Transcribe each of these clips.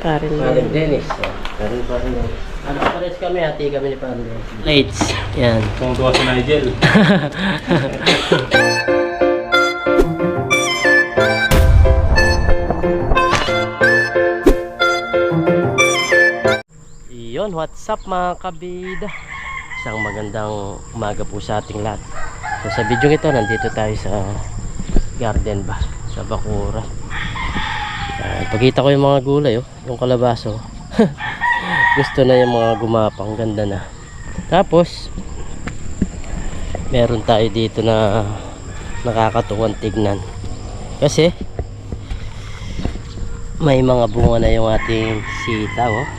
Parin Dennis. Parin Dennis. Ano pares kami, hati kami ni Parin Dennis. Plates. Yan. Kung tuwa si Nigel. Yun, what's up mga kabida? Isang magandang umaga po sa ating lahat. So sa video ito, nandito tayo sa garden ba? Sa Bakuran. Pagkita ko yung mga gulay, oh, yung kalabaso. Gusto na yung mga gumapang, ganda na. Tapos meron tayo dito na nakakatuwang tignan. Kasi may mga bunga na yung ating sitaw, oh.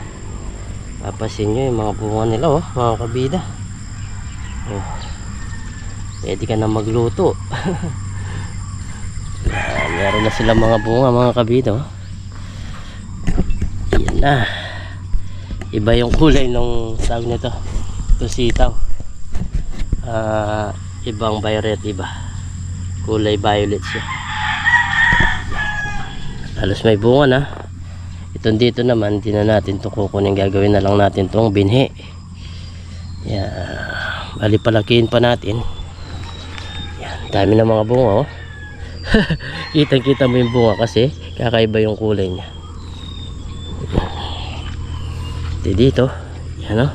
Papasin nyo yung mga bunga nila, oh, mga kabida. Oh. Pwede ka na magluto. Meron na sila mga bunga, mga kabida, oh. Yan na. Iba yung kulay ng tawag nito. Ito sitaw. Ibang violet, iba. Kulay violet siya. Halos may bunga na. Itong dito naman, hindi na natin ito kukunin. Gagawin na lang natin itong binhi. Yan. Bali palakihin pa natin. Yan. Dami na mga bunga, oh. Kitang-kita mo yung bunga kasi kakaiba yung kulay niya. Dito. Yan, oh.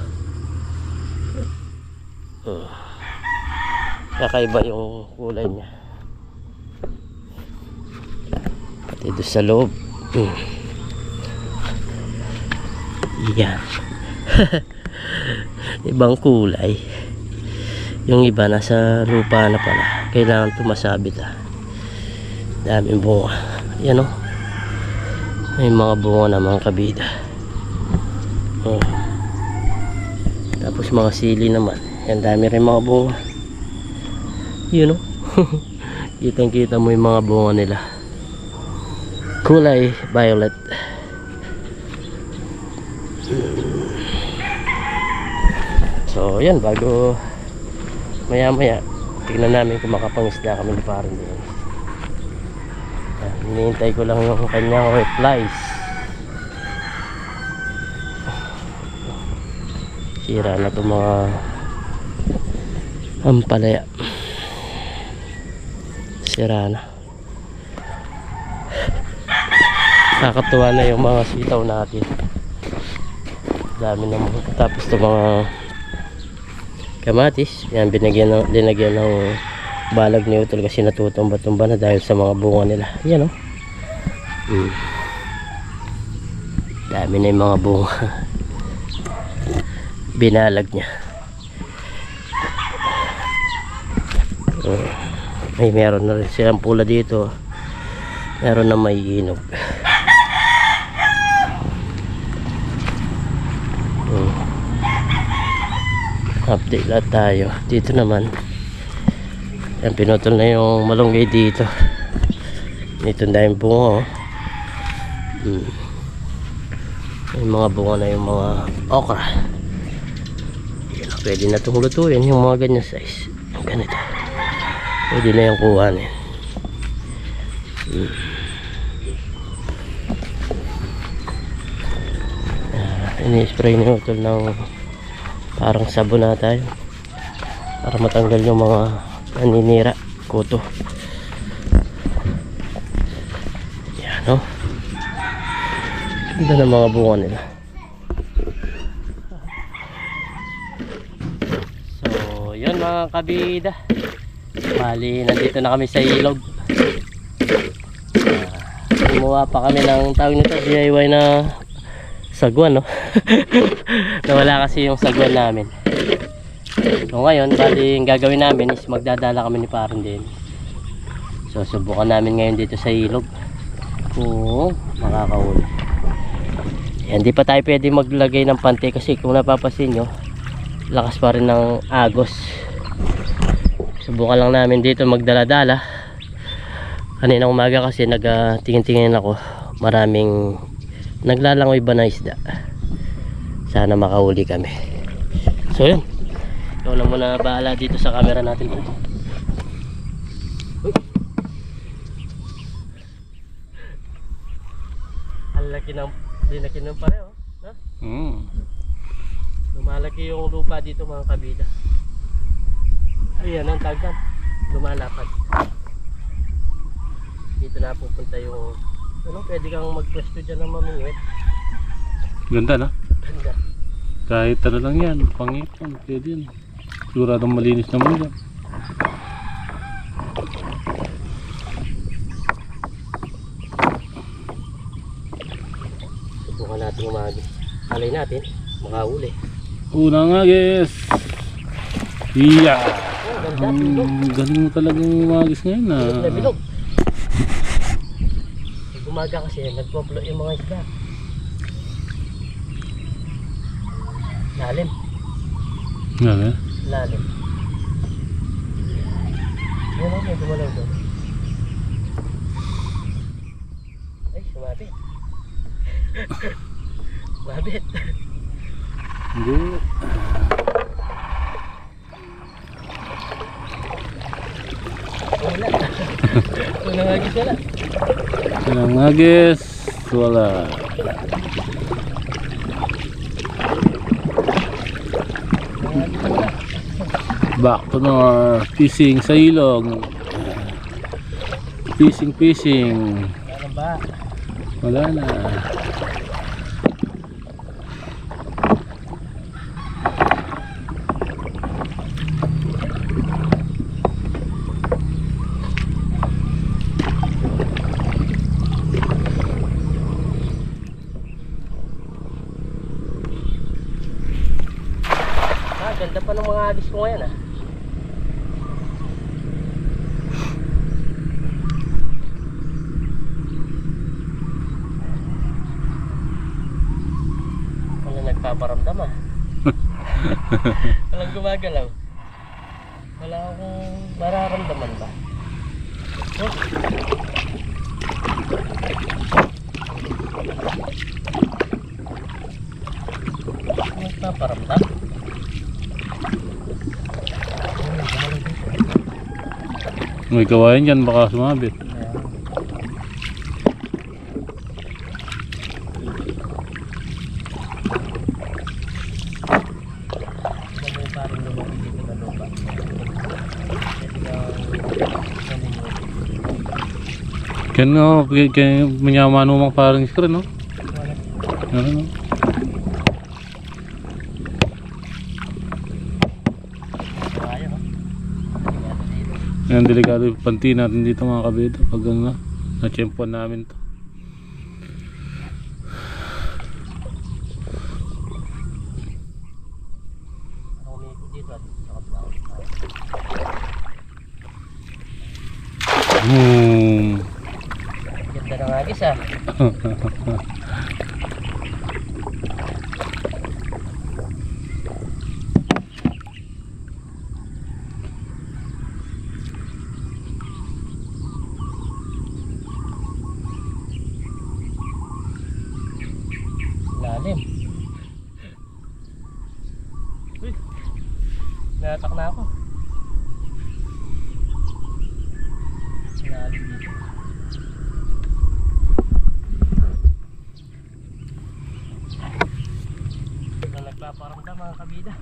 Kakaiba yung kulay niya. Dito sa loob. Yan. Ibang kulay. Yung iba nasa lupa na pala. Kailangan tumasabit, ah. Daming bunga. Yan, oh. May mga bunga na mga kabida. Oh. Tapos mga sili naman. Yan, dami rin mga bunga. Yun, oh. Kitang kita mo yung mga bunga nila. Kulay violet. So yan, bago maya maya tignan namin kung makapangisda kami ni Parin din. Hinihintay ko lang yung kanyang replies. Sira na itong mga ampalaya. Sira na. Nakakatuwa na yung mga sitaw natin. Dami na mga. Tapos itong mga kamatis, yan, dinagyan ng balag ni utol kasi natutumba-tumba na dahil sa mga bunga nila. Yan, oh. Dami na yung mga bunga. Binalag niya. Ay, meron na rin silang pula dito. Meron na may inog. Update lahat tayo. Dito naman, yan, pinutol na yung malunggay dito. Dito na yung bunga, oh. May mga bunga na yung mga okra. Yan, pwede na itong lutuin yung mga ganyan size. Yung ganito, pwede na yung kuhanin. Ini-spray na utol ng parang sabon na tayo para matanggal yung mga naninira, kuto. Yan, oh. Ganda ng mga bunga nila. So yun mga kabida, bali nandito na kami sa ilog. Gumawa pa kami ng tawag nito, DIY na sagwan, no? Nawala kasi yung sagwan namin. So ngayon, bali yung gagawin namin is magdadala kami ni Parin din. So subukan namin ngayon dito sa ilog kung makakahuli. Hindi pa tayo pwede maglagay ng pante kasi kung napapasin nyo, lakas pa rin ng agos. Subukan lang namin dito magdala-dala. Kaninang umaga kasi nagtingin-tingin ako, maraming naglalangoy ba na isda. Sana makahuli kami. So yun, ikaw na muna bahala dito sa camera natin. Ang laki ng Linakin ng pareho. No? Lumalaki yung lupa dito mga kabida. Ayan ang tagan. Lumalapad. Dito na pupunta yung pwede kang magpwesto dyan ng mamingwit. Ganda na. Ganda. Kahit ano lang yan, pangipon, pwede yan. Siguradong malinis naman yan. Subukan natin umagi. Alay natin, makahuli. Una nga guys. Iya. Oh, ganda, bilog. Galing mo talagang umagis ngayon na. Bilog na bilog. Pag umaga kasi, nagpo-float yung mga isda. Lalim. Nga Lalim. Yan o, may gumalaw doon. Ay, sumabit. Sumabit. Hindi. Wala. Unang agis wala. Unang agis wala. Back to north, fishing sa ilog. Fishing. Ano ba? Wala na. Ganda pa ng mga agis ko ngayon Wala nagpaparamdam Walang gumagalaw. Wala akong mararamdaman ba? Oh. Nagpaparamdam? May kawayan dyan, baka sumabit. Kaya manyaman umang parang screen, no? Ano? Yan, delikado yung panty natin dito mga kabida. Pag ano, na-tsempuan namin to. Ganda ng agis Lalim. Uy, natak na ako. Lalim dito. Nagpaparamdam mga kabida.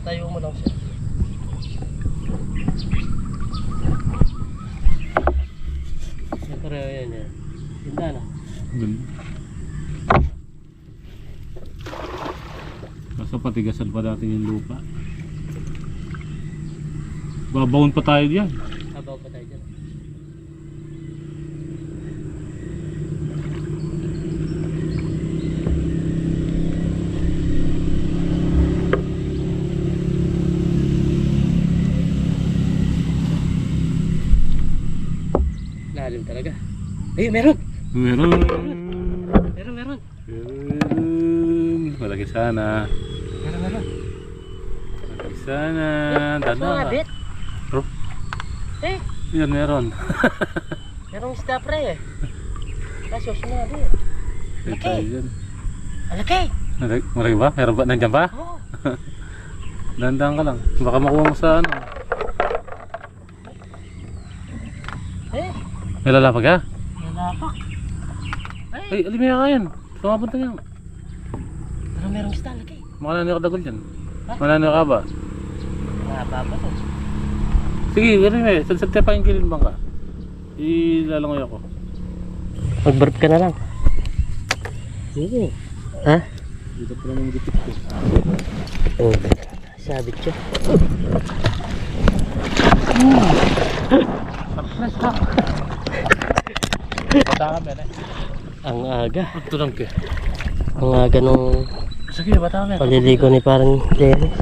Tayo mo lang siya. Siyempre yan yan. Ganda na. Kaso patigasan pa natin yung lupa. Babawon pa tayo diyan. Habaw pa tayo dyan. Lalim talaga. Ay, meron! Meron. Meron. Malaki sana. Meron. Malaki sana. Dalawa. Sumabit. Bro. Eh, Yan meron. merong isda pre Kaso sumabit. Ay, tayo dyan. Malaki. Malaki ba? Meron ba? Nandyan ba? Oo. Dandan ka lang. Baka makuha mo sa ano. May lalapag ha? Lalapak. Ay, alimaya ka yan. Sumapunta yan. Pero merong isda, laki. Makalani ka dagol dyan. Ha? Malani ka ba? Mahaba pa to. Sige, alimaya. Sa pa yung kilin bang ka? Ilalangoy ako. Mag-burp ka na lang. Oo. Ha? Dito pa naman gipit ko. Oo. Sabit siya. Surprise ha? Bata kami na. Ang aga. Magtulang ka. Ang aga nung Sige, bata kami. paliligo ni parang Dennis.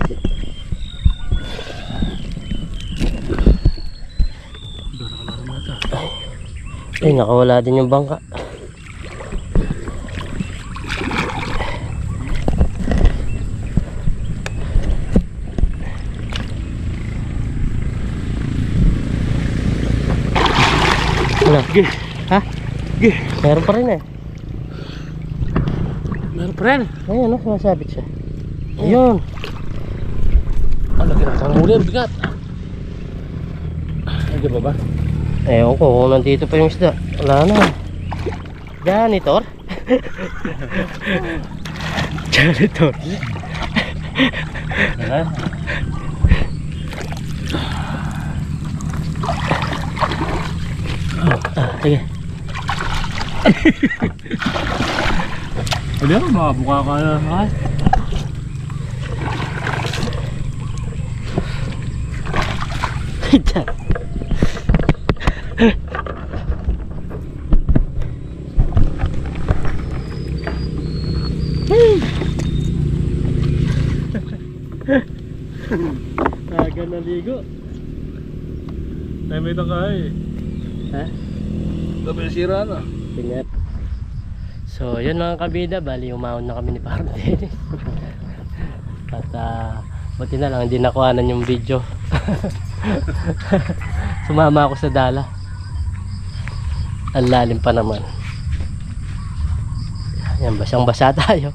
Ay, nakawala din yung bangka. Ano? Ha? Meron pa rin eh. Meron pa rin. Ayun, ano? Sumasabit siya. Ayun. Ang laki na. Ang huli, ang bigat. Nandiyan ba ba? Ewan ko kung nandito pa yung isda. Wala na. Janitor? Janitor. Wala. Sige. Hindi ako, makabuka ka na. Diyan. Aga naligo. Ay, may tangkay. Ha? Gabi na sira na. Pingat. So, yun mga kabida, bali umahon na kami ni Parang Dennis. At buti na lang, hindi nakuhanan yung video. Sumama ako sa dala. Ang lalim pa naman. Yan, basyang basa tayo.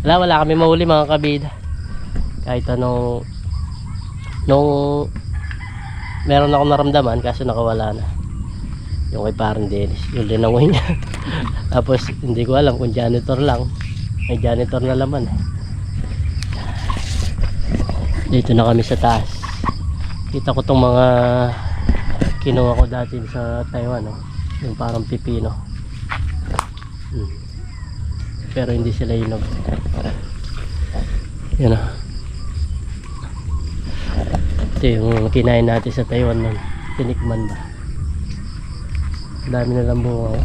Wala kami mahuli mga kabida. Kahit anong nung meron akong naramdaman, kaso nakawala na. Yung kay Parang Dennis, yung linangoy niya. Tapos hindi ko alam kung janitor lang. May janitor na laman eh. Dito na kami sa taas. Kita ko tong mga kinuha ko dati sa Taiwan, no? Yung parang pipino. Pero hindi sila hinog. Yan o. Ito yung kinain natin sa Taiwan nun. Tinikman ba? Dami na lang bunga.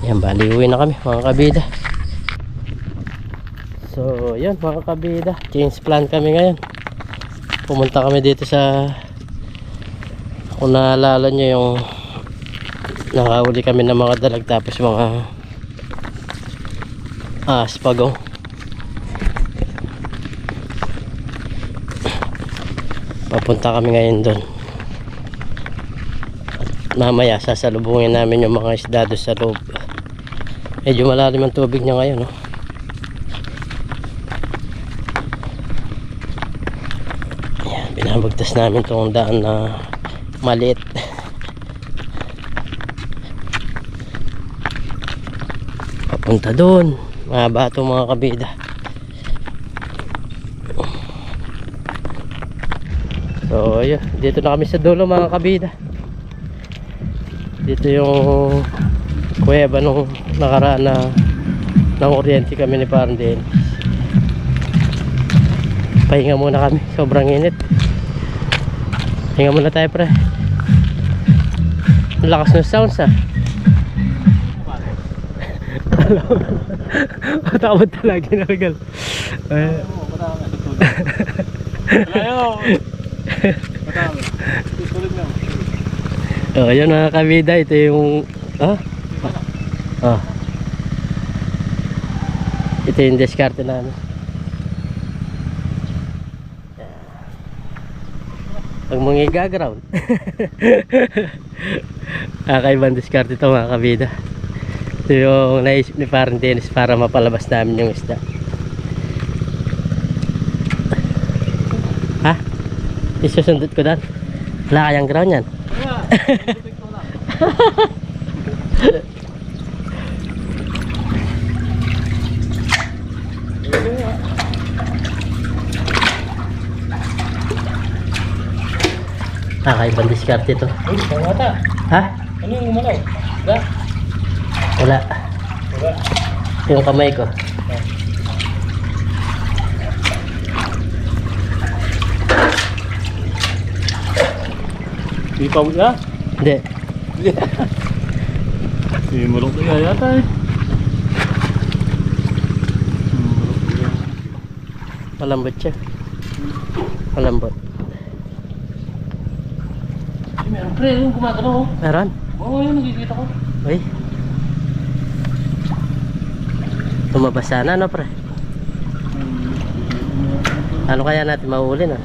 Yan, bali uwi na kami mga kabida. So yan mga kabida, change plan kami ngayon. Pumunta kami dito sa, kung naalala nyo yung nakahuli kami ng mga dalag, tapos mga spagong. Papunta kami ngayon doon. Mamaya sasalubungin namin yung mga isda doon sa loob. Medyo malalim ang tubig niya ngayon, no? Yan, binabagtas namin itong daan na maliit. Papunta doon. Mahaba itong mga kabida. So ayun, dito na kami sa dulo mga kabida. Dito yung kuweba nung nakaraan na ng kuryente kami ni Parang Dennis. Pahinga muna kami, sobrang init. Pahinga muna tayo pre. Ang lakas ng sounds ah. Matakot talaga ginalgal. Ayaw! Matami. Susunod lang. Oh, yun mga kabida, ito yung ito yung diskarte namin. Pag mga ground. Kakaibang diskarte ito mga kabida. Ito yung naisip ni Parang Dennis para mapalabas namin yung isda. Ha? Isusundot ko doon. Wala kayang ground yan. Kakaibang diskarte ito. Uy, pangata. Ha? Ano yung umalaw? Ba? Wala. Diba? Yung kamay ko. Di pa uya? Hindi. Si Mulok na yata eh. Malambot siya. Malambot. Meron pre, yung gumagano. Meron? Oo, yun nakikita ko. Uy. Tumabas sana no pre? Ano kaya natin mahuli no?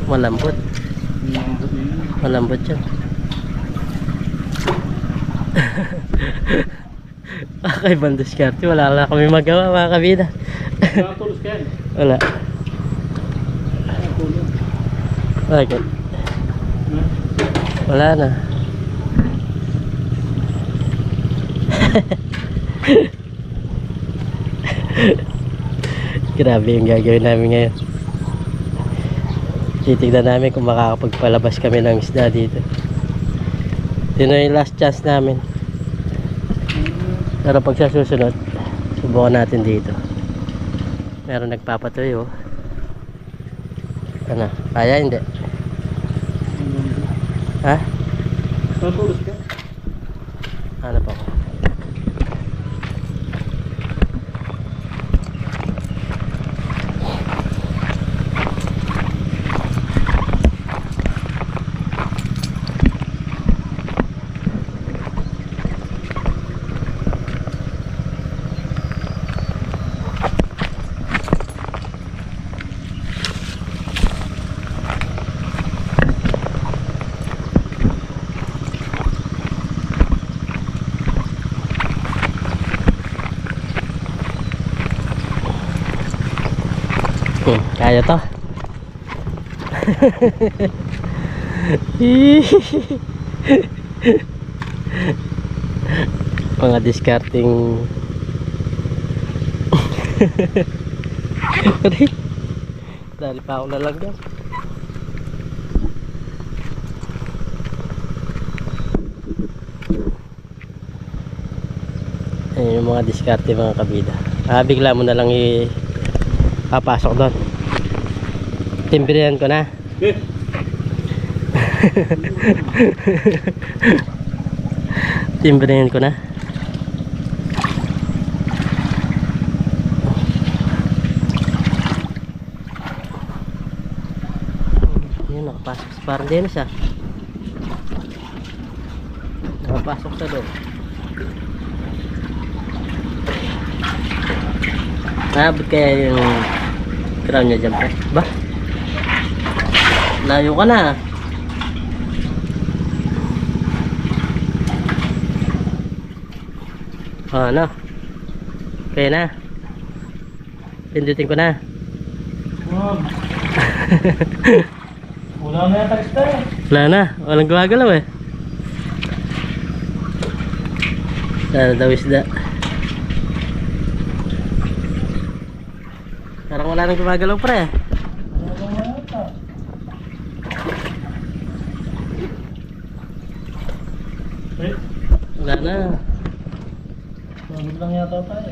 Malambot. Malambot siya. Kakaibang diskarte. Wala na kami magawa mga kabida. Nakatulos ka yan. Wala. Bakit? Wala na. Grabe yung gagawin namin ngayon. Titignan namin kung makakapagpalabas kami ng isda dito. Ito na yung last chance namin. Pero pag sa susunod, subukan natin dito. Meron nagpapatuyo. Ano? Kaya hindi? Ha? Nakatulos ka? Ano pa ko? Kaya to. Mga discarding. Dali pa ako lalagyan. Ayun yung mga diskarte mga kabida. Bigla mo na lang papasok doon. Timbrihan ko na. Timbrihan ko na. Yun, nakapasok sa Parang Dennis ah. Nakapasok sa doon. Naabot kaya yung crown niya dyan pa? Ba? Layo ka na. Ano? Okay na. Pindutin ko na. Wag. Wala na yata isda eh. Wala na. Walang gumagalaw eh. Sana daw isda. Parang wala nang gumagalaw pre. Wala na. Pagod lang yata tayo.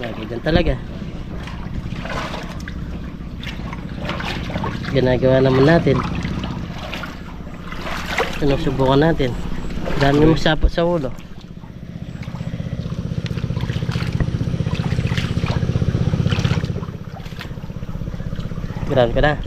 Lagi dyan talaga. Ginagawa naman natin. Sinusubukan natin. Dami mo sapot sa ulo. Ground ka na.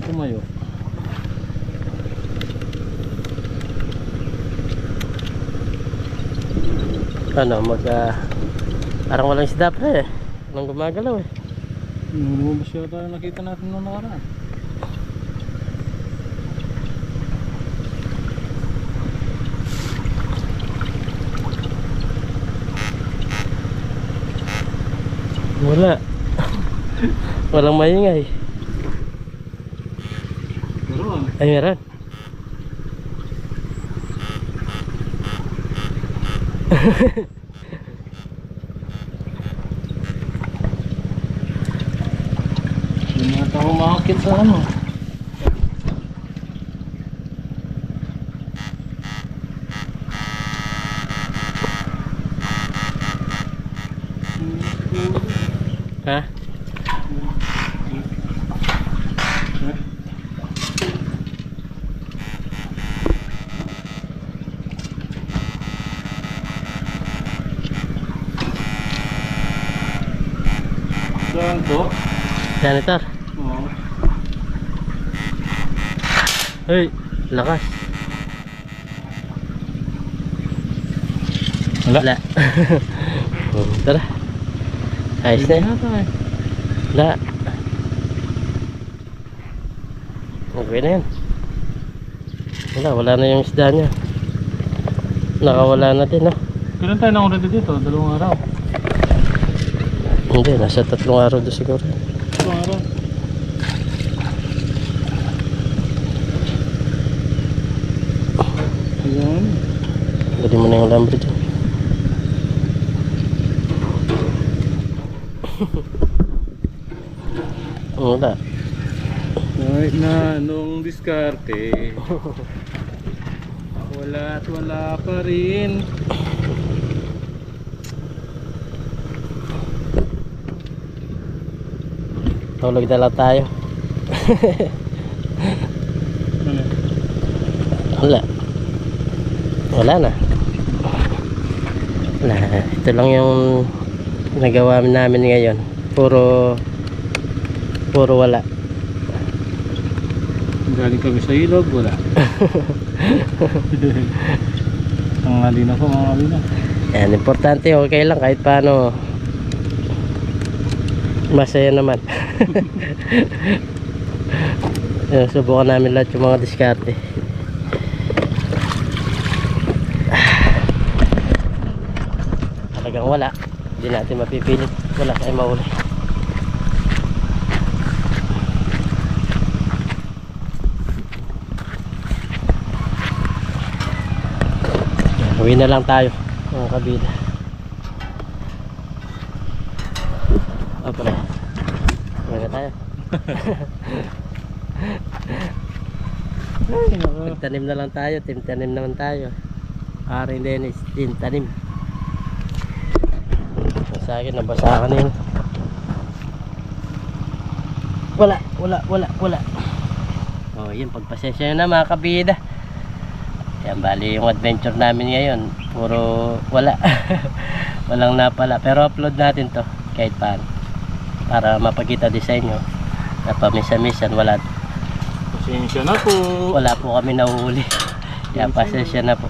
tumayo. Ano, parang walang isda pre. Walang gumagalaw eh. Lumabas yata yung nakita natin nung nakaraan. Wala. Walang maingay. Meron. Ay, meron. Hindi na ako makakit sa ano. Ha? Saan to? Janitor. Oo. Hey, lakas. Wala. Tara. Ayos na yun. Wala. Okay na yan. Wala na yung isda niya. Nakawala na din, no? Kailan tayo nakurente dito? 2 araw. Hindi, nasa 3 araw doon siguro. 2 araw. Ayan. Dali mo na yung lambre dyan. Wala. Kahit na nung diskarte, wala at wala pa rin. Tulog na lang tayo. Wala. Wala na. Wala. Ito lang yung nagawa namin ngayon. Puro wala. Galing kami sa ilog, wala. Tanghali na po mga kabina. Yan, importante okay lang kahit paano. Masaya naman. Yan, subukan namin lahat yung mga diskarte. Talagang wala. Hindi natin mapipilit. Wala tayo mahuli. Uwi na lang tayo mga kabida. O pre, uwi na tayo. Ay, nako. Magtanim na lang tayo, tanim naman tayo. Aring Dennis, tanim. Sa akin, nabasa ka na yun. Wala. O yun, pagpasensya na mga kabida. Yan, bali yung adventure namin ngayon puro wala. Walang napala, pero upload natin to kahit paano para mapakita din sa inyo na pamisa-misan wala Pasensya na po. wala po kami nahuhuli. Yan, pasensya na po.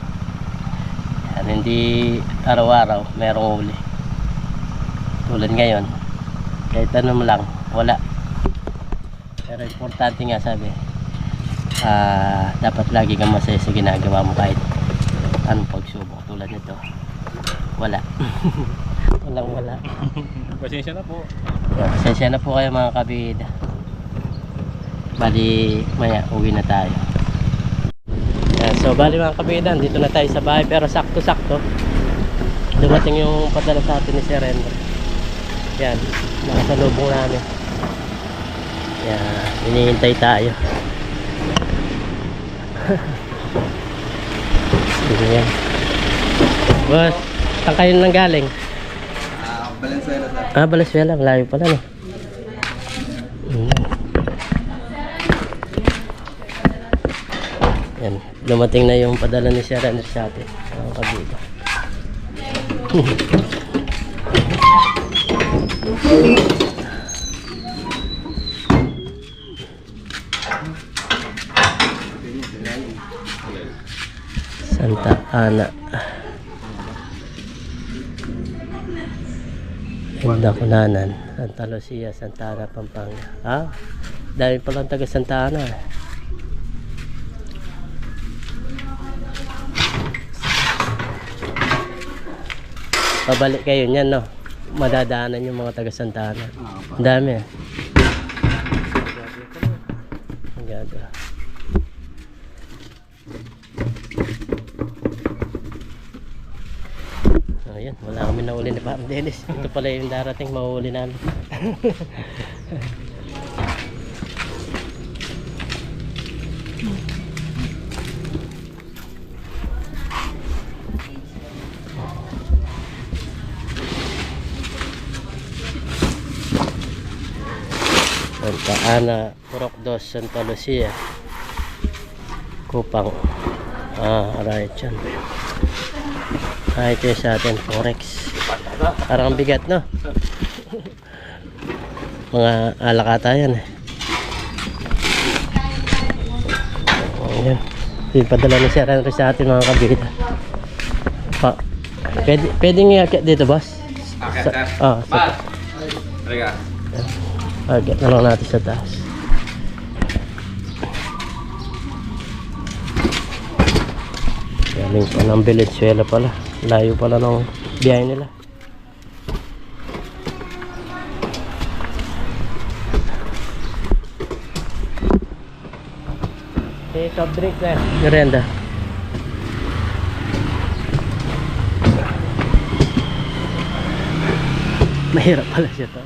Yan, hindi araw-araw merong huli tulad ngayon kahit ano lang wala, pero importante nga sabi, dapat lagi kang masaya sa ginagawa mo kahit anong pagsubok tulad nito. Wala. Wala. Pasensya na po. Pasensya na po kayo mga kabida. Bali maya uwi na tayo. Yan, so bali mga kabida, dito na tayo sa bahay pero sakto-sakto dumating yung padala sa atin ni Sir Render. Yan, nakasalubong namin. Yan, hinihintay tayo. Yan. Boss, saan kayo nang galing? Valenzuela sir. Valenzuela, malayo pala no. Yan, dumating na yung padala ni Sir Render sa atin. Ang kabila. Santa Ana. Indakunanan, Santa Lucia, Santa Ana, Pampanga. Ah, dami palang taga Santa Ana. Pabalik kayo niyan, no? Madadaanan yung mga taga Santa Ana. Ang dami, eh. Ang ganda. Ayan, wala kami nahuli ni Parang Dennis. Ito pala yung darating mahuhuli namin. Santa Ana, Purok 2, Santa Lucia, Kupang. Right yan. Ito yung sa atin, Forex. Parang bigat, no? Mga alakata yan, eh. Ayan. Ipadala ni Sir Henry sa atin, mga kabita. Pwedeng i-akit dito, boss? Akit, sir. Sa Halika. akit na lang natin sa taas. Galing pa ng Valenzuela pala. Layo pala ng biyahe nila. Soft drink na. Merienda. Mahirap pala siya to.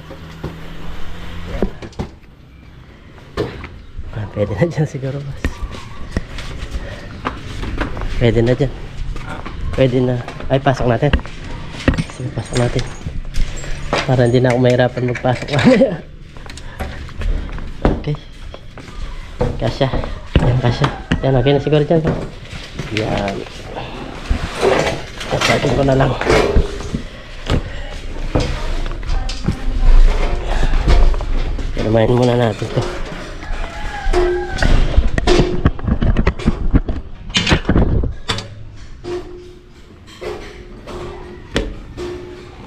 Pwede na dyan siguro, boss. Pwede na dyan. Pwede na. Ay, pasok natin. Sige, pasok natin. Para hindi na ako mahirapan magpasok mamaya. Okay. Kasya. Yan, kasya. Yan, okay na siguro dyan. Yan. Kasakin ko na lang. Pinamayin muna natin ito.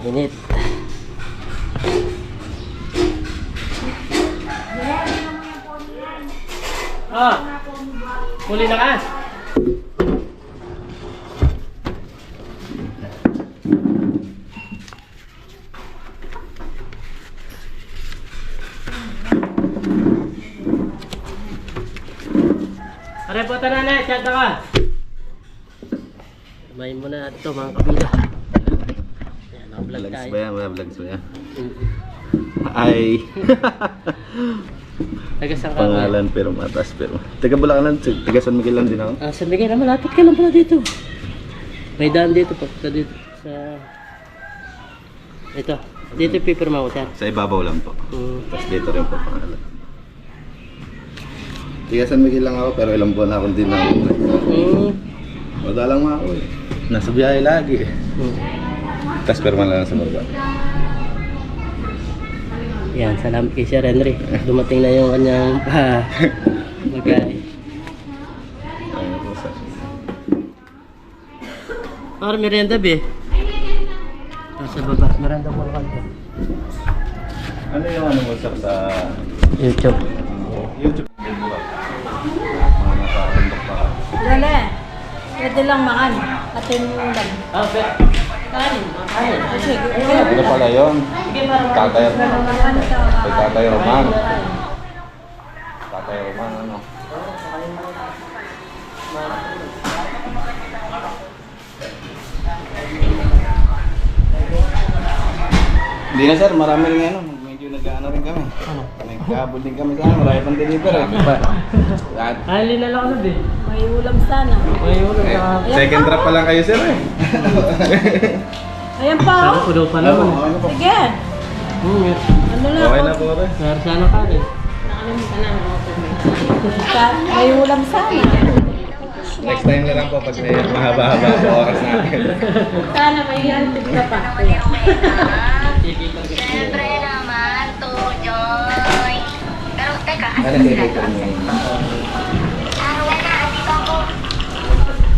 Init. Huli na ka. Are po tanana, chat ka. Main mo na ito, mga kabila. Vlog Vlogs tayo. ba yan? Wala vlogs ba yan? Ay. Taga saan ka? Pangalan pero matas pero. Taga Bulacan, taga San Miguel lang din ako. San Miguel na malapit ka lang pala dito. May daan dito pa dito sa ito. Dito pipirma ko sir. Sa ibabaw lang po. Tapos dito rin po pangalan. Taga San Miguel lang ako pero ilang buwan na akong din na. Madalang mga ako eh. Nasa biyahe lagi eh. Tapos perma lang sa Morgan. Yan, salamat kay Sir Henry. Dumating na yung kanyang magay. Ayun po sir. Para merienda be. Nasa baba. Merienda mo lang. Ano yung ano mo sir sa YouTube. YouTube? Mga nasa bundok pa. Dali. Pwede lang makan. Atin mo lang. Kanin. Kanin. Sige. Ano pala yun? Tatay Tatay Roman. Tatay Roman ano? Hindi na sir, marami rin ano. Medyo nag-ano rin kami. Nagkabol din kami sa ano. Marami pang deliver eh. Lahat. Alin na lang ako be. May ulam sana. May ulo ka. Second drop pa lang kayo sir eh. Ayan pa Sana oh. ulo pa naman. Okay na po. Sige. Ano lang Okay oh. na po rin. Sir, sana kanin. Nakalimutan na. May ulam sana. Next time na lang po pag may mahaba-haba po oras natin. Sana may hantid ka pa. Siyempre naman, Tujoy. Pero teka, Ano kayo dito mo? wala, andito ako.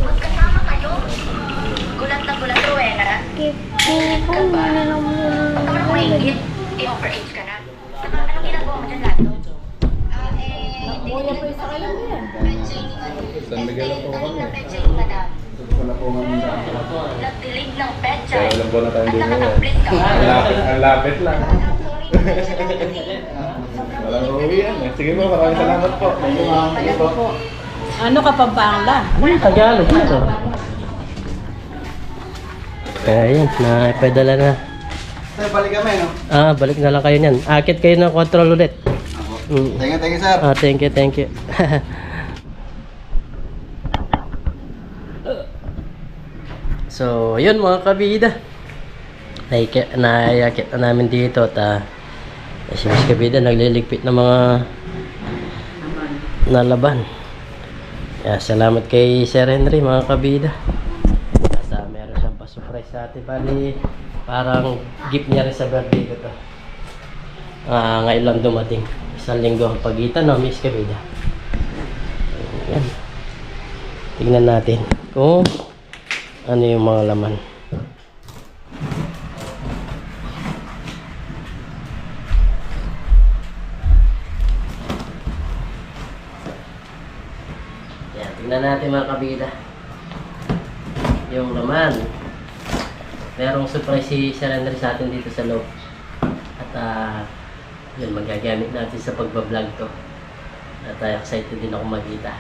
Magkasama kayo. Huwag ka man maingit. I-overage ka na. Saka, anong ginagawa mo dyan lahat? Kuya po isa kayo yan. San Miguel lang po kami. Madam. Wala po kami sa Nag-delete ng petsa. Kaya alam ko na tayo At dito. nakaka-split ka. Ang lapit lang. Walang uwi yan. Sige po, maraming salamat po. Sige po. Ano ka Pampanga? Ano yung Tagalog ito? Kaya yan, napadala na. Sir, balik kami, no? Balik na lang kayo niyan. Akit kayo ng control ulit. Thank you, sir. Thank you, thank you. So, yun mga kabida. Naiakit na namin dito at si Miss Kabida nagliligpit ng mga nalaban. Salamat kay Sir Henry mga kabida. At meron siyang pa-surprise sa atin. Bali, parang gift niya rin sa birthday ko to. Ngayon lang dumating. Isang linggo ang pagitan, no, Miss Kabida. Ayan. Tignan natin kung ano yung mga laman. Ayan, tignan natin mga kabida. Yung laman. Merong surprise si Sir Henry sa atin dito sa loob. At yun, magagamit natin sa pagbablog to. At excited din ako magkita.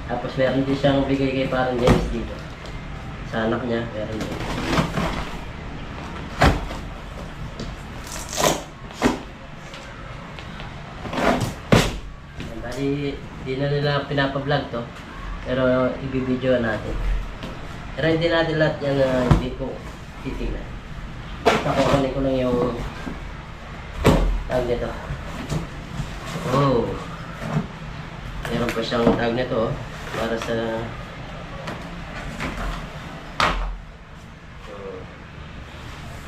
Tapos meron din siyang bigay kay parang James dito. Sa anak niya, meron din. Bali, di na nila pinapablog to. Pero ibibideo natin. Pero hindi natin lahat yan na hindi ko titignan. Nakukunin ko lang yung tag nito. Oh. Meron pa siyang tag nito para sa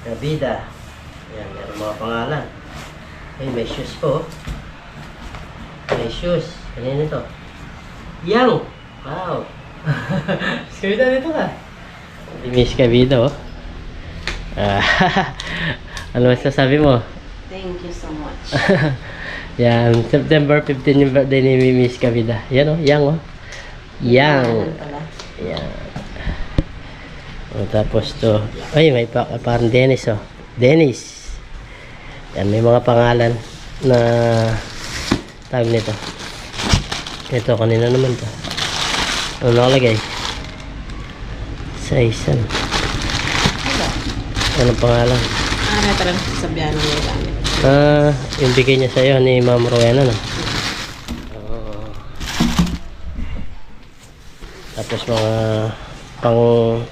Kabida. Ayan, meron mga pangalan. May shoes po. May shoes. Kanina ito? Yang! Wow! Miss Kabida nito ka. Miss Kabida, oh. Ano masasabi mo? Thank you so much. Yan, September 15 yung birthday ni Miss Kabida. Yan, oh, yang, oh. Yang. Yan. O, tapos to. Ay, may parang Dennis, oh. Dennis. Yan, may mga pangalan na tawag nito. Ito, kanina naman to. Ano nakalagay? Saisan. Anong pangalan? Ano talagang sasabihan mo yung gamit? Yung bigay niya sa'yo ni Ma'am Rowena, no? Tapos mga pang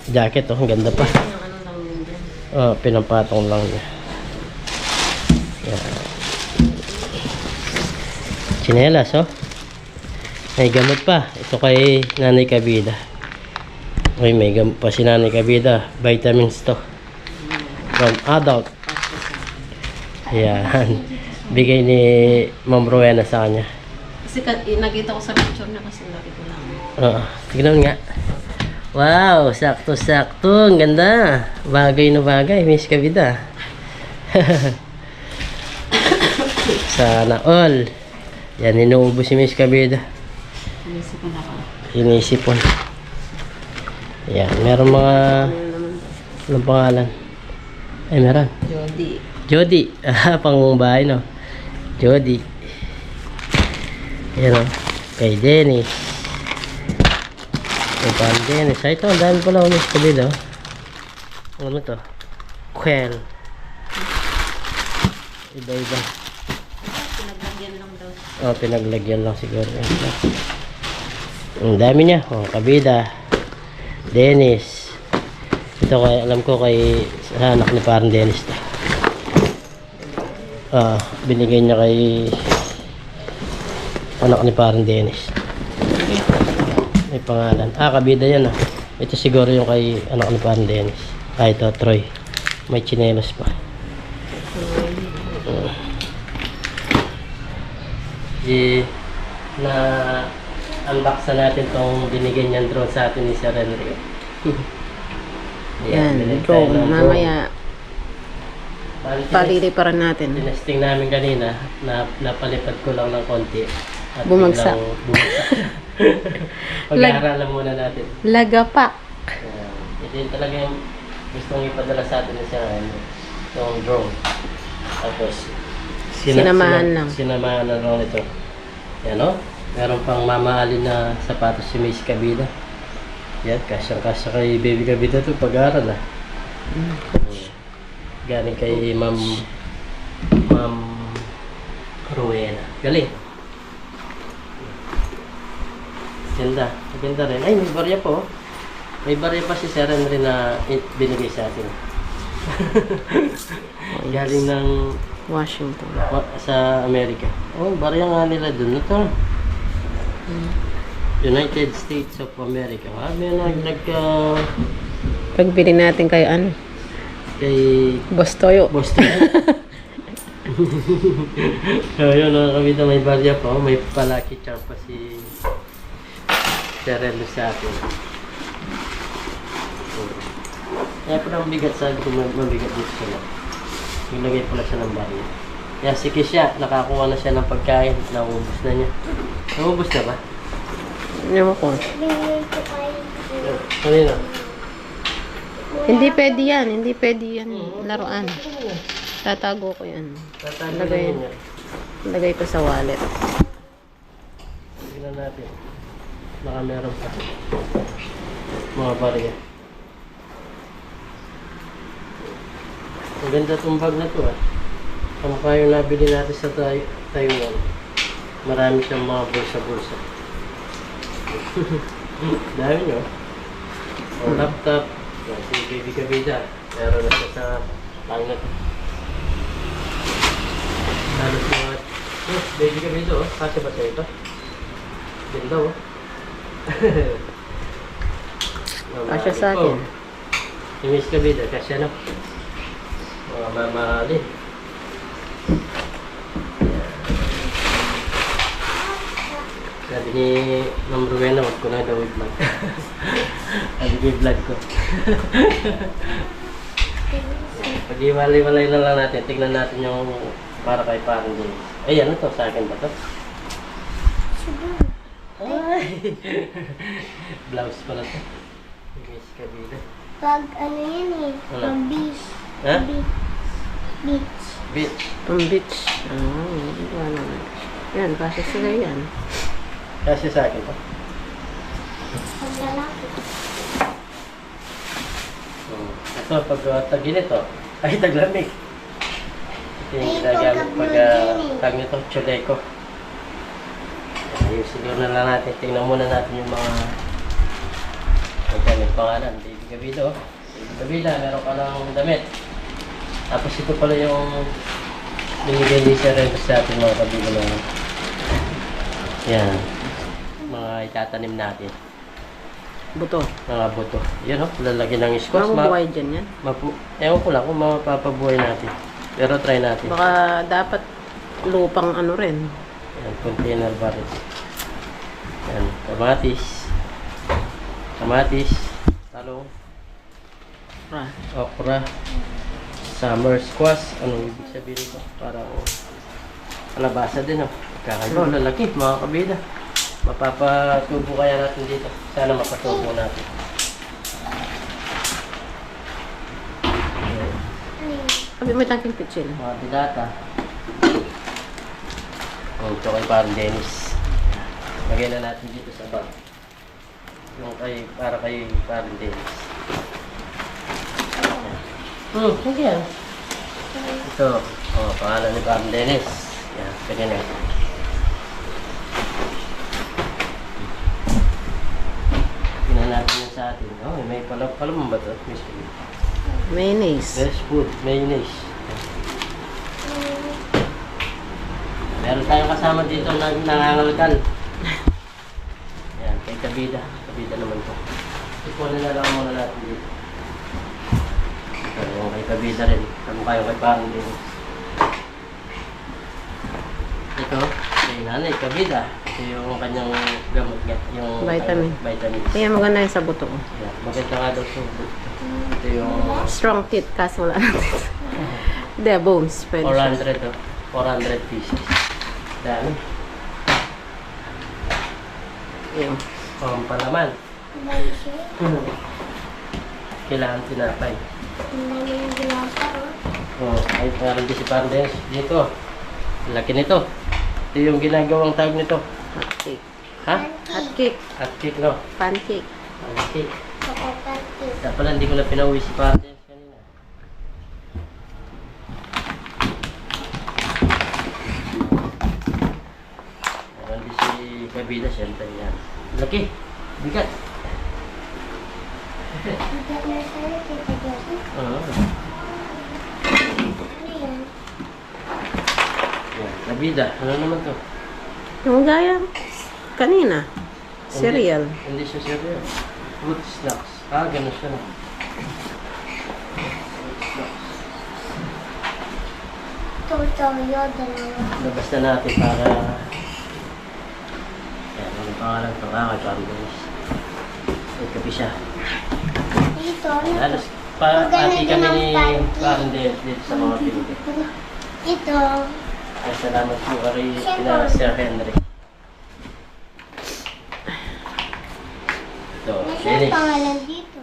jacket, oh, ang ganda pa. Yung ano lang yun dyan. Pinampatong lang niya. Yan. Chinelas, oh. May gamot pa. Ito kay Nanay Kabida. Okay, may gamot pa si Nanay Kabida. Vitamins to. From adult. Ayan. Bigay ni Ma'am Rowena sa kanya. Kasi nakita ko sa picture na kasi nakita ko lang. Tignan nga. Wow, sakto-sakto. Ang ganda. Bagay na bagay, Miss Kabida. Sana all. Yan, inuubos si Miss Kabida. Inisipon ako. Inisipon. Yan, meron mga... Anong pangalan? Ay, meron. Jody. Jody. Pang bahay, no? Jody. Yan, o. Kay Dennis. Kay Pan Dennis. Ay, ito. Ang dami pala ulit sa kabila, oh. Ano to? Quell. Iba-iba. Pinaglagyan lang daw. Pinaglagyan lang siguro. Ang dami niya. Kabida. Dennis. Ito kay, alam ko kay anak ni parang Dennis to. Binigay niya kay anak ni parang Dennis. May pangalan. Kabida yan, ah. Ito siguro yung kay anak ni parang Dennis. Ito, Troy. May chinelos pa. Na unbox na natin tong binigyan niyang drone sa atin ni Sir Henry. Yan, binili tayo drone. ng Mamaya, Bali, paliliparan natin. tinesting namin kanina, napalipad ko lang ng konti. At Bumagsak. biglang bumagsak. Pag-aaralan muna natin. Lagapak. Ito yung talaga yung gustong ipadala sa atin siya, yung drone. Tapos, sinamahan na lang ito. Yan o. Meron pang mamaalin na sapatos si Miss Kabida. Yan, kasyang-kasya kay Baby Kabida ito pag-aaral ah. Galing kay Ma'am Rowena. Galing. Ganda. Maganda rin. Ay, may barya po. May barya pa si Sir Henry na binigay sa atin. Galing ng Washington. sa Amerika. Oh, barya nga nila dun. Ito. United States of America. May Pagbili natin kay ano? kay Bostoyo. Boston. So yun, mga kabida, may barya pa. May palaki charm pa si Serelo sa atin. Kaya pala mabigat, sabi ko mabigat dito siya. Nilagay pala siya ng barya. Kaya si Kisha, nakakuha na siya ng pagkain. Naubos na niya. Naubos na ba? Ewan ko. Kanina? Hindi pwede yan. Hindi pwede yan. Laruan. Tatago ko yan. Tatago Lagay. niya. Lagay ko sa wallet. Tignan natin. Baka meron pa. Mga barya. Ang ganda itong bag na to ah. Kamukha yung nabili natin sa Taiwan. Marami siyang mga bulsa-bulsa. Dahil nyo. O laptop. Yan, si Baby Kabida. Meron na siya sa pang na to. Halos mga... Oh, Baby Kabida oh. Kasi ba sa'yo ito? Ganda oh. Kasya sa akin. Si Miss Kabida, kasya na. Mga mamahalin. Sabi ni Ma'am Rowena, wag ko na daw i-vlog. Sabi ko i-vlog ko. Pag-iwalay-walay na lang natin, tignan natin yung para kay parang din. Ay, ano to? Sa akin ba to? Ay! Blouse pala to. Miss Kabida. Pag ano yan eh, Ano? pag beach. Ha? Beach. Bitch. Pang beach. Wala na. Yan, kasya sila yan. Kasi sa akin to. Pag lalaki. Ito, pag tag-init to. Ay, taglamig. Ito yung Ay, ginagamit pag pagka-blue tag nito, chuleko. Ayusin na lang natin. Tingnan muna natin yung mga may pangalan. Baby Kabida. Baby Kabida, meron ka ng damit. Tapos ito pala yung binigay ni Sir Renzo sa ating mga kabila naman. Yan. Mga itatanim natin. Buto. Mga buto. Yan o, lalagyan ng squash. Mabubuhay dyan yan. Ewan ko lang kung mapapabuhay natin. Pero try natin. Baka dapat lupang ano rin. Yan, container barrel. Yan, kamatis, talong, okra, summer squash. Anong ibig sabihin ito? Parang kalabasa din oh. Kakaiba, lalaki mga kabida. Mapapatubo kaya natin dito. Sana mapatubo natin. Sabi mo tangking pitchin. Mga dilata. Ito kay parang Dennis. Lagyan na natin dito sa bag. Yung para kay parang Dennis. Sige yan. Ito. Pangalan ni parang Dennis. Yan, ganyan na. Tingnan natin yun sa atin. May palaman ba ito? Mayonnaise. Fresh food, mayonnaise. Meron tayong kasama dito na nangangalkal. Yan, kay Kabida. Kabida naman to. Ipunin na lang muna natin dito. Ito, yung kay Kabida rin. Kamukha yung kay Parang din. Ito, kay Nanay Kabida. Ito yung kanyang gamot nga, yung Vitamin. vitamins. Kaya maganda yung sa buto ko. Yeah, maganda nga daw sa buto. Ito yung Strong teeth, kaso wala na teeth. Hindi, bones. Pwede siya. 400 400 pieces. Dami. Yung Pampalaman. Kailangan tinapay. Oh, ay parang di si Pardes dito. Laki nito. Ito yung ginagawang tawag nito. hot cake. Ha? Hot cake. Hot cake, no? Pancake. Hot cake. Kaya pala hindi ko na pinauwi si Pardes kanina. Meron din si Kabila, siyempre yan. Laki. Bigat. Oo. Yan, Kabila, ano naman to? Yung gaya kanina. Cereal. Hindi siya cereal. Fruit snacks. Ah, ganun siya. Labas na natin para... Yan, ano pangalan ito? Ah, kay Pardes. May kape siya. Halos pati kami ni Pardes dito sa mga Pilipino. Ito. Kaya salamat po kay kina Sir Henry. Ito, Dennis. Pangalan dito.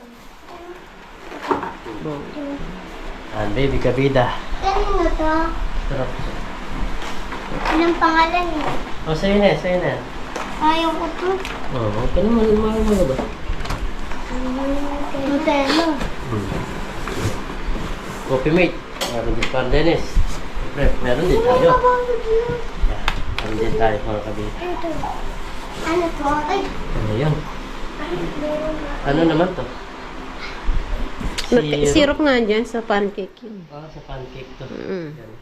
And baby Kabida. Kanino to? Sarap. Anong pangalan niya? O, sa'yo na, sa'yo na. Ayaw ko to. Oo, okay naman, mahal mo na ba? Nutella. Coffee mate. Meron din pa Dennis. Siyempre, meron din tayo. Meron din tayo mga Kabida. Ito. Ano to? Ay. Ano yan? Ano naman to? Syrup nga dyan sa pancake yun. Ah, sa pancake to. Mm. Yan.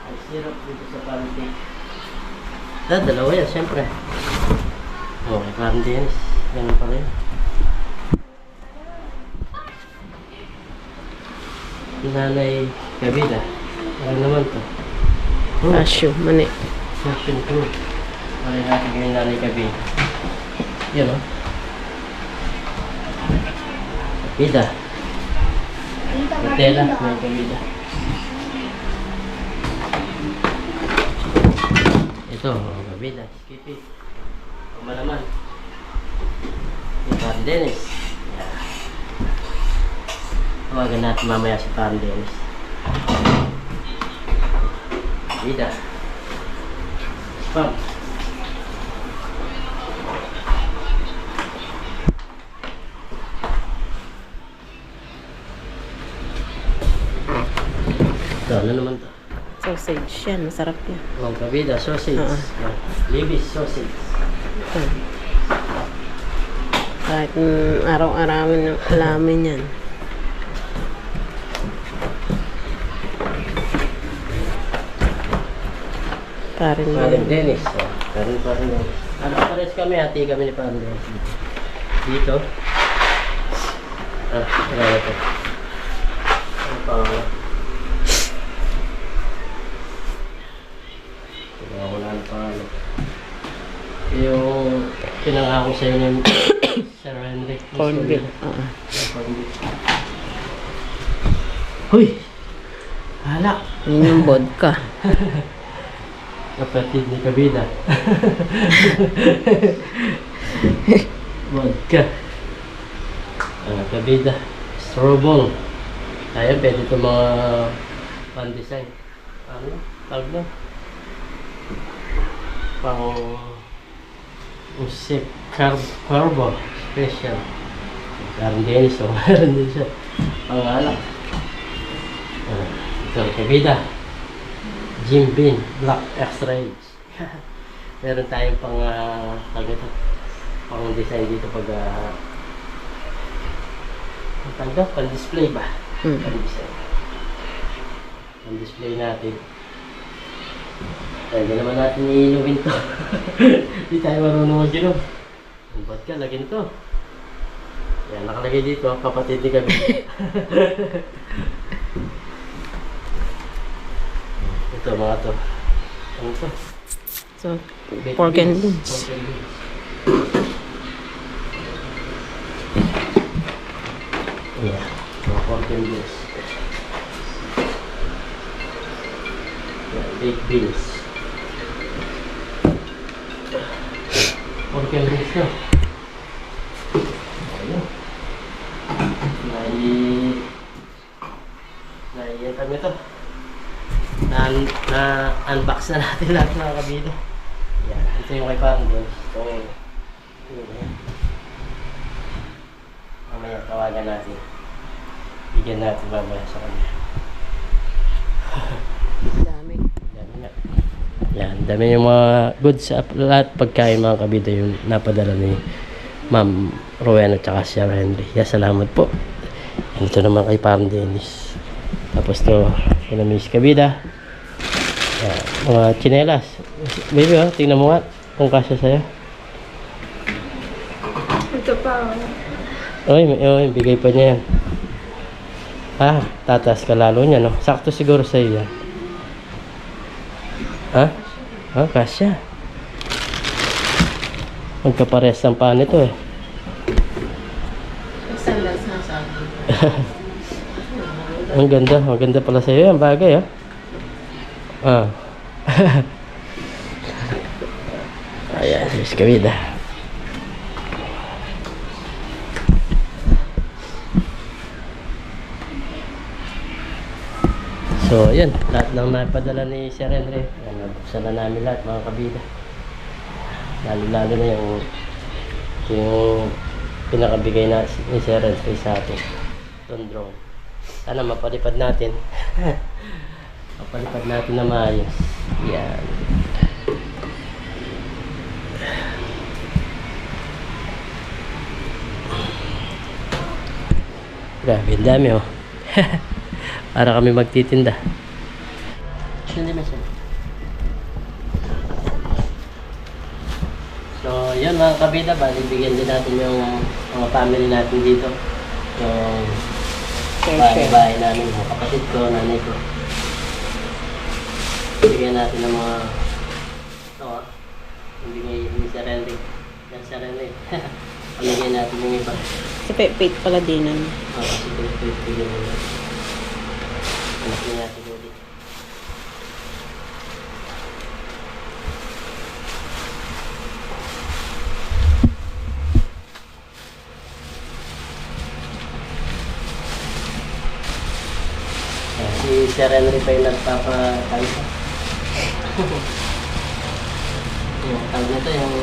Ang syrup dito sa pancake. Dalawa yan, siyempre. Okay, parang Dennis. Ganun pala yun. Nanay Kabida. Ano naman to? Cashew, mani. Passion fruit. Ano natin kay Nanay Kabida? Yan o. Kabida. Nutella, may Kabida. Ito, Kabida. Skip it. Malaman. Yung Parang Dennis. Yan. Tawagan natin mamaya si Parang Dennis. Kabida. Spam. Ito, ano naman to? Sausage yan, masarap yan. Oh, Kabida, sausage. Yan. Libis sausage. Kahit araw-arawin ng alamin yan. Karin Parang din. Dennis. Oh, Parang Dennis. Ano pares kami, hati kami ni Parang Dennis. Dito. Ah, ano ito? Ano pa? Wala na pangalan. Yung pinangako sa inyo ni Sir Henry. Corn beef. Corn beef. Huy! Hala! Yun yung vodka. Kapatid ni Kabida. Vodka. Kabida. Strobol. Kaya pwede ito mga pan-design. Ano? Tawag na? Pang usip carbo special. Parang Dennis. So, meron din siya. Pangalak. Ito, Kabida. Jim Beam Black Extra Age. Meron tayong pang pang design dito pag pang display ba? Pang design. Pang display natin. Hindi naman natin iinumin to. Hindi tayo marunong mag-inom. Ang ba't ka? Lagyan to. Yan, nakalagay dito. Kapatid ni kami. Ito mga to. Ano to? So, pork and beans. Yeah, mga pork and beans. Yeah, baked beans. Pork and beans na. Ayun. Naiyan kami ito. Na-unbox na natin lahat mga kabida. Yan, ito yung kay Pang din. Yun. Mamaya tawagan natin. Bigyan natin babaya sa kanya. Dami. Dami nga. Yan, dami yung mga goods sa lahat pagkain mga kabida yung napadala ni Ma'am Rowena at saka Sir Henry. Yeah, salamat po. Yan, ito naman kay Pam Dennis. Tapos to, kina Miss Kabida. Yan, mga chinelas. Baby, oh, tingnan mo nga kung kasya sa'yo. Ito pa. Oy, bigay pa niya yan. Tataas ka lalo niya, no? Sakto siguro sa'yo yan. Kasya. Magkapares ang paan ito eh. Salas na sa akin. Ang ganda pala sa'yo yan, bagay ah. Ayan, Miss Kabida. So, yun. Lahat ng napadala ni Sir Henry. Yan, nabuksan na namin lahat, mga kabida. Lalo na yung pinakabigay na ni Sir Henry sa atin. Itong drone. Sana mapalipad natin. Mapalipad natin na maayos. Yan. Grabe, ang dami oh. Para kami magtitinda. Hindi masyad. So, yun mga kabida, bigyan din natin yung mga family natin dito. Yung bahay namin, mga kapatid ko, nanay ko. Bigyan natin ng mga hindi ni Sir Henry. Yan Sir Henry. Pamigyan natin yung iba. Si Pepit pala din. Si Pepit din naman. Anak niya natin ulit. Si Sir Henry pa yung nagpapakaysa. Yung tawag nito yung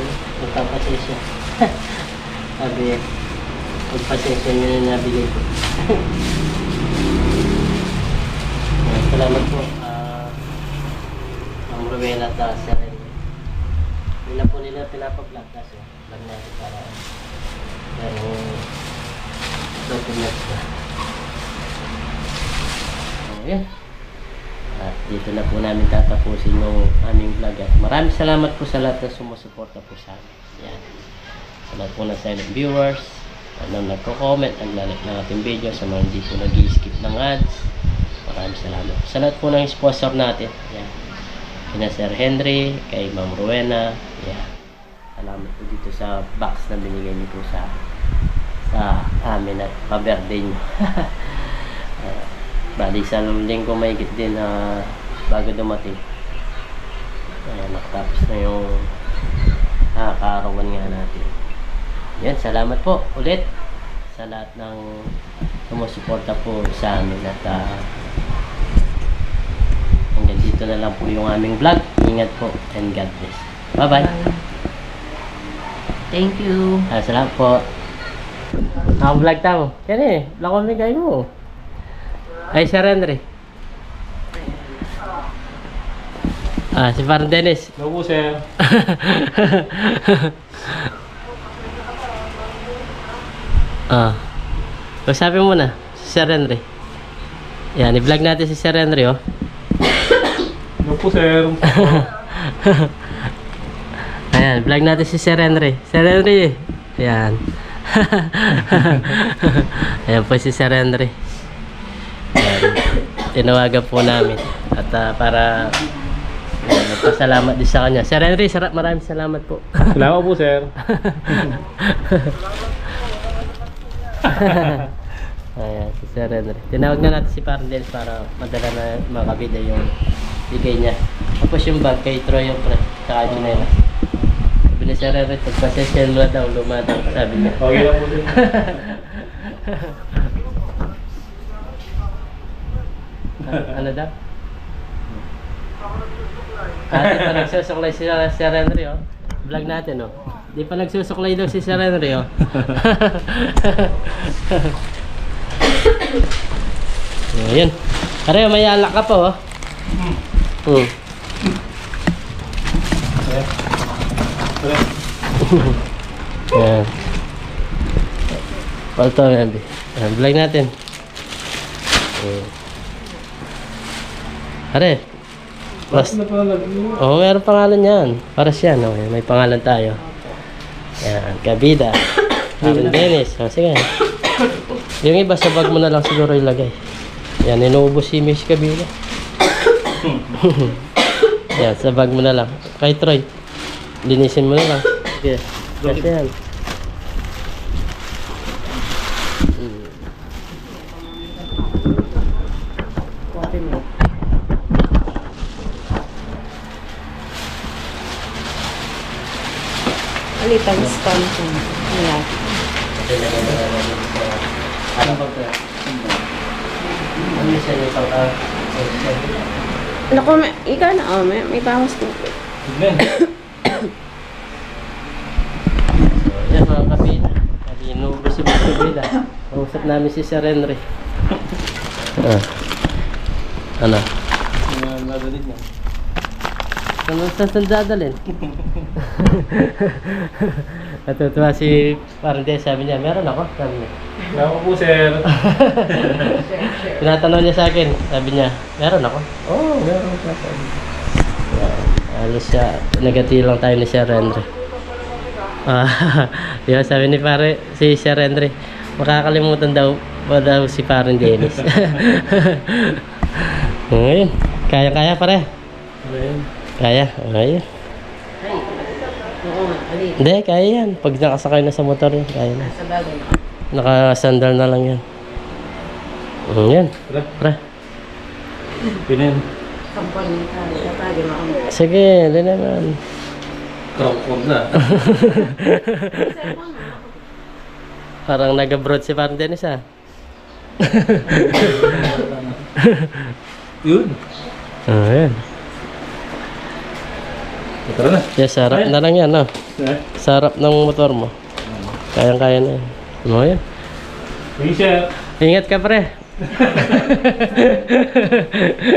nagpapasesya. Sabi, magpasesya nyo na nabili ko. Salamat po. Ang Rowena at Sir Henry. Hindi na po nila pinapablog kasi vlog natin para yung documents na. Ayan. At dito na po namin tatapusin yung aming vlog. At maraming salamat po sa lahat na sumusuporta po sa amin. Yan. Sa lahat po na silent viewers, na nagko-comment, naglalike ng ating video, sa mga hindi po nag-skip ng ads. Maraming salamat. Sa lahat po ng sponsor natin. Yan. Kina Sir Henry, kay Ma'am Rowena. Yan. Salamat po dito sa box na binigay niyo po sa amin at pa-birthday niyo. Bali sa linggo mahigit din bago dumating. Nakatapos na yung kaarawan nga natin. Yan, salamat po ulit sa lahat ng sumusuporta po sa amin at hanggang dito na lang po yung aming vlog. Ingat po and God bless. Bye bye. Thank you. Salamat po. Vlog tamo. Yan eh, lakon may kayo mo. Ay, Sir Henry. Si Parang Dennis. Hello po, sir. Sabi mo na, si Sir Henry. Yan, i-vlog natin si Sir Henry, oh. Hello po, sir. Ayan, vlog natin si Sir Henry. Sir Henry. Ayan. Ayan po si Sir Henry. Ayan. Tinawagan po namin. At para Nagpasalamat din sa kanya. Sir Henry, maraming salamat po. Salamat po, sir. Ayan, si Sir Henry. Tinawag na natin si Parang Dennis para madala na mga kabida yung bigay niya. Tapos yung bag kay Troy yung pre, tsaka yung nila. Sabi ni Sir Henry, pagpasensyan mo na daw, luma daw, sabi niya. Okay lang po, sir. Ano daw? Di pa nagsusuklay si Sir Henry, oh. Vlog natin, oh. Di pa nagsusuklay daw si Sir Henry, oh. Ayan. Pare, may alak ka po, oh. Ayan. Palto, yan. Ayan, vlog natin. Pare. Plus, oh, meron pangalan yan. Para siya, no? May pangalan tayo. Yan, Kabida. Parang Dennis. O, sige. Yung iba sa bag mo na lang siguro ilagay. Yan, inuubos si Miss Kabida. Yan, sa bag mo na lang. Kay Troy, linisin mo na lang. Sige, kasi yan. Alitang stand ko. Wala. Ano ba ito? Ano yung siya yung pang Naku, ikaw na, oh, may bawas ko. Yan mga kapila. Sabi, inuubos si mga kapila. Pausap namin si Sir Henry. Ano? Nagalit niya. Saan dadalhin? Natutuwa si Parang Dennis, sabi niya, meron ako. Sabi niya. Salamat po, sir. Tinatanong niya sa akin, sabi niya, meron ako. Oo, meron ako. Alos siya, nagati lang tayo ni Sir Henry. Diba, sabi ni pare, si Sir Henry, makakalimutan daw si Parang Dennis. Ngayon, kaya pare. Kaya, ayun. Oo, alit. Hindi, kaya yan. Pag nakasakay na sa motor yun, kaya na. Sa bagay. Nakasandal na lang yan. Yan. Pre. Pinin. Kampon ni Kari. Kapag makamit. Sige, hindi naman. Krokod na. Parang nag-abroad si Parang Dennis, ah. Yun. Ayan. Tara na. Yes, sarap na lang yan, no? Sarap ng motor mo. Kayang-kaya na yan. Ano yan? Sige, sir. Ingat ka, pre.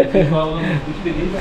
Hindi mo ako gusto dito.